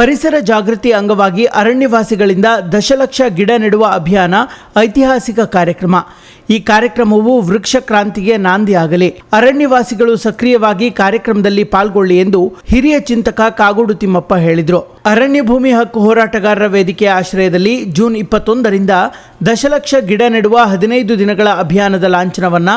ಪರಿಸರ ಜಾಗೃತಿ ಅಂಗವಾಗಿ ಅರಣ್ಯವಾಸಿಗಳಿಂದ ದಶಲಕ್ಷ ಗಿಡ ನೆಡುವ ಅಭಿಯಾನ ಐತಿಹಾಸಿಕ ಕಾರ್ಯಕ್ರಮ. ಈ ಕಾರ್ಯಕ್ರಮವು ವೃಕ್ಷ ಕ್ರಾಂತಿಗೆ ನಾಂದಿಯಾಗಲಿ. ಅರಣ್ಯವಾಸಿಗಳು ಸಕ್ರಿಯವಾಗಿ ಕಾರ್ಯಕ್ರಮದಲ್ಲಿ ಪಾಲ್ಗೊಳ್ಳಿ ಎಂದು ಹಿರಿಯ ಚಿಂತಕ ಕಾಗೋಡು ತಿಮ್ಮಪ್ಪ ಹೇಳಿದರು. ಅರಣ್ಯ ಭೂಮಿ ಹಕ್ಕು ಹೋರಾಟಗಾರರ ವೇದಿಕೆಯ ಆಶ್ರಯದಲ್ಲಿ ಜೂನ್ 21ರಿಂದ ದಶಲಕ್ಷ ಗಿಡ ನೆಡುವ 15 ದಿನಗಳ ಅಭಿಯಾನದ ಲಾಂಛನವನ್ನ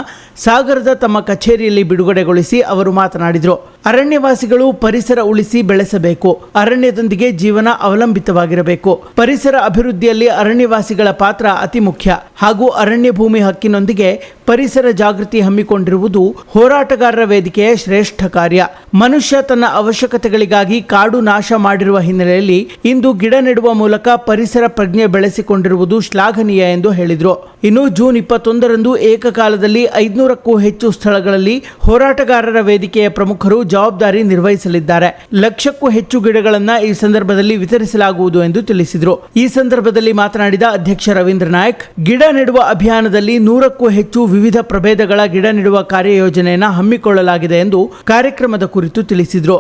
ಸಾಗರದ ತಮ್ಮ ಕಚೇರಿಯಲ್ಲಿ ಬಿಡುಗಡೆಗೊಳಿಸಿ ಅವರು ಮಾತನಾಡಿದರು. ಅರಣ್ಯವಾಸಿಗಳು ಪರಿಸರ ಉಳಿಸಿ ಬೆಳೆಸಬೇಕು. ಅರಣ್ಯದೊಂದಿಗೆ ಜೀವನ ಅವಲಂಬಿತವಾಗಿರಬೇಕು. ಪರಿಸರ ಅಭಿವೃದ್ಧಿಯಲ್ಲಿ ಅರಣ್ಯವಾಸಿಗಳ ಪಾತ್ರ ಅತಿ ಮುಖ್ಯ ಹಾಗೂ ಅರಣ್ಯ ಭೂಮಿ ಹಕ್ಕಿನೊಂದಿಗೆ ಪರಿಸರ ಜಾಗೃತಿ ಹಮ್ಮಿಕೊಂಡಿರುವುದು ಹೋರಾಟಗಾರರ ವೇದಿಕೆಯ ಶ್ರೇಷ್ಠ ಕಾರ್ಯ. ಮನುಷ್ಯ ತನ್ನ ಅವಶ್ಯಕತೆಗಳಿಗಾಗಿ ಕಾಡು ನಾಶ ಮಾಡಿರುವ ಹಿನ್ನೆಲೆಯಲ್ಲಿ ಇಂದು ಗಿಡ ನೆಡುವ ಮೂಲಕ ಪರಿಸರ ಪ್ರಜ್ಞೆ ಬೆಳೆಸಿಕೊಂಡಿರುವುದು ಶ್ಲಾಘನೀಯ ಎಂದು ಹೇಳಿದರು. ಇನ್ನು ಜೂನ್ 21ರಂದು ಏಕಕಾಲದಲ್ಲಿ 500ಕ್ಕೂ ಹೆಚ್ಚು ಸ್ಥಳಗಳಲ್ಲಿ ಹೋರಾಟಗಾರರ ವೇದಿಕೆಯ ಪ್ರಮುಖರು ಜವಾಬ್ದಾರಿ ನಿರ್ವಹಿಸಲಿದ್ದಾರೆ. 1,00,000ಕ್ಕೂ ಹೆಚ್ಚು ಗಿಡಗಳನ್ನು ಈ ಸಂದರ್ಭದಲ್ಲಿ ವಿತರಿಸಲಾಗುವುದು ಎಂದು ತಿಳಿಸಿದರು. ಈ ಸಂದರ್ಭದಲ್ಲಿ ಮಾತನಾಡಿದ ಅಧ್ಯಕ್ಷ ರವೀಂದ್ರ ನಾಯಕ್, ಗಿಡ ನೆಡುವ ಅಭಿಯಾನದಲ್ಲಿ 100ಕ್ಕೂ ಹೆಚ್ಚು ವಿವಿಧ ಪ್ರಭೇದಗಳ ಗಿಡ ನೆಡುವ ಕಾರ್ಯಯೋಜನೆಯನ್ನು ಹಮ್ಮಿಕೊಳ್ಳಲಾಗಿದೆ ಎಂದು ಕಾರ್ಯಕ್ರಮದ ಕುರಿತು ತಿಳಿಸಿದರು.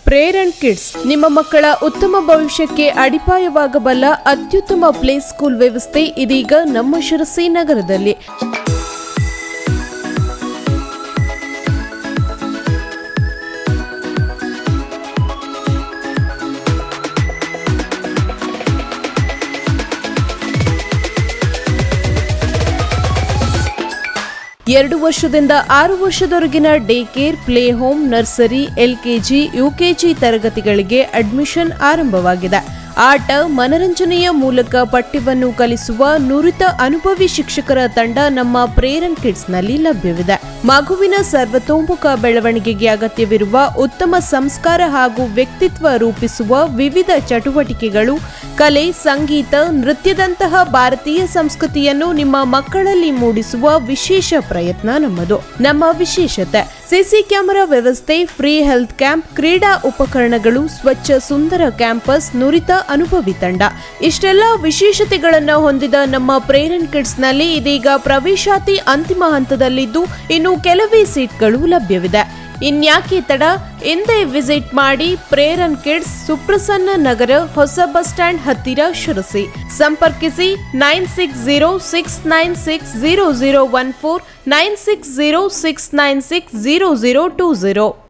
ಪ್ರೇರಣ್ ಕಿಡ್ಸ್ ನಿಮ್ಮ ಮಕ್ಕಳ ಉತ್ತಮ ಭವಿಷ್ಯಕ್ಕೆ ಅಡಿಪಾಯವಾಗಬಲ್ಲ ಅತ್ಯುತ್ತಮ ಪ್ಲೇ ಸ್ಕೂಲ್ ವ್ಯವಸ್ಥೆ ಇದೀಗ ನಮ್ಮ ಶಿರಸಿ ನಗರದಲ್ಲಿ. ಎರಡು ವರ್ಷದಿಂದ 6 ವರ್ಷದವರೆಗಿನ day care, play home, nursery, LKG, UKG ತರಗತಿಗಳಿಗೆ ಅಡ್ಮಿಷನ್ ಆರಂಭವಾಗಿದೆ. ಆಟ, ಮನರಂಜನೆಯ ಮೂಲಕ ಪಠ್ಯವನ್ನು ಕಲಿಸುವ ನುರಿತ ಅನುಭವಿ ಶಿಕ್ಷಕರ ತಂಡ ನಮ್ಮ ಪ್ರೇರಣ್ ಕಿಡ್ಸ್ನಲ್ಲಿ ಲಭ್ಯವಿದೆ. ಮಗುವಿನ ಸರ್ವತೋಮುಖ ಬೆಳವಣಿಗೆಗೆ ಅಗತ್ಯವಿರುವ ಉತ್ತಮ ಸಂಸ್ಕಾರ ಹಾಗೂ ವ್ಯಕ್ತಿತ್ವ ರೂಪಿಸುವ ವಿವಿಧ ಚಟುವಟಿಕೆಗಳು, ಕಲೆ, ಸಂಗೀತ, ನೃತ್ಯದಂತಹ ಭಾರತೀಯ ಸಂಸ್ಕೃತಿಯನ್ನು ನಿಮ್ಮ ಮಕ್ಕಳಲ್ಲಿ ಮೂಡಿಸುವ ವಿಶೇಷ ಪ್ರಯತ್ನ ನಮ್ಮದು. ನಮ್ಮ ವಿಶೇಷತೆ: ಸಿಸಿ ಕ್ಯಾಮೆರಾ ವ್ಯವಸ್ಥೆ, ಫ್ರೀ ಹೆಲ್ತ್ ಕ್ಯಾಂಪ್, ಕ್ರೀಡಾ ಉಪಕರಣಗಳು, ಸ್ವಚ್ಛ ಸುಂದರ ಕ್ಯಾಂಪಸ್, ನುರಿತ ಅನುಭವಿ ತಂಡ. ಇಷ್ಟೆಲ್ಲ ವಿಶೇಷತೆಗಳನ್ನು ಹೊಂದಿದ ನಮ್ಮ ಪ್ರೇರಣ್ ಕಿಡ್ಸ್ನಲ್ಲಿ ಇದೀಗ ಪ್ರವೇಶಾತಿ ಅಂತಿಮ ಹಂತದಲ್ಲಿದ್ದು ಇನ್ನು ಕೆಲವೇ ಸೀಟ್ಗಳು ಲಭ್ಯವಿದೆ. ಇನ್ಯಾಕೆ ತಡ, ಎಂದೇ ವಿಸಿಟ್ ಮಾಡಿ ಪ್ರೇರಣ್ ಕಿಡ್ಸ್, ಸುಪ್ರಸನ್ನ ನಗರ, ಹೊಸ ಬಸ್ ಸ್ಟ್ಯಾಂಡ್ ಹತ್ತಿರ, ಶಿರಸಿ. ಸಂಪರ್ಕಿಸಿ 9606960014, 9606960020.